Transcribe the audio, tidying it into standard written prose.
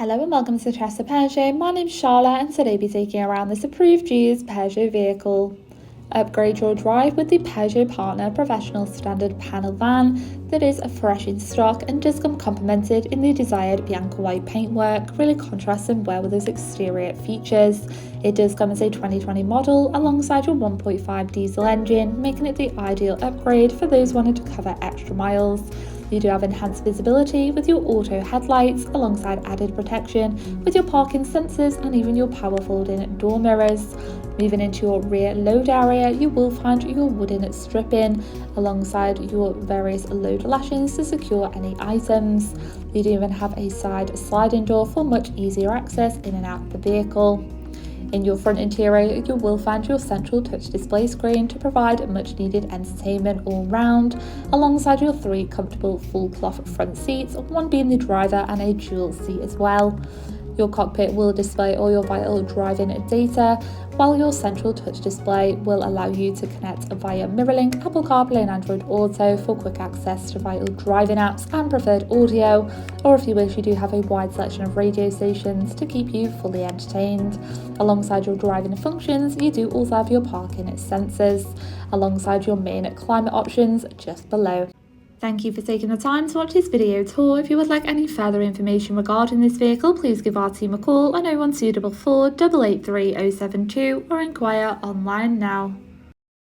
Hello and welcome to Chester Peugeot. My name's Charlotte and today I'll be taking you around this approved used Peugeot vehicle. Upgrade your drive with the Peugeot Partner professional standard panel van that is fresh in stock and does come complemented in the desired Bianca White paintwork, really contrasting well with those exterior features. It does come as a 2020 model alongside your 1.5 diesel engine, making it the ideal upgrade for those wanting to cover extra miles. You do have enhanced visibility with your auto headlights alongside added protection with your parking sensors and even your power folding door mirrors. Moving into your rear load area, you will find your wooden stripping alongside your various load lashings to secure any items. You do even have a side sliding door for much easier access in and out of the vehicle. In your front interior, you will find your central touch display screen to provide much needed entertainment all round, alongside your 3 comfortable full cloth front seats, one being the driver and a dual seat as well. Your cockpit will display all your vital driving data, while your central touch display will allow you to connect via MirrorLink, Apple CarPlay and Android Auto for quick access to vital driving apps and preferred audio, or if you wish, you do have a wide selection of radio stations to keep you fully entertained. Alongside your driving functions, you do also have your parking sensors, alongside your main climate options just below. Thank you for taking the time to watch this video tour. If you would like any further information regarding this vehicle, please give our team a call on 01244 883 072 or inquire online now.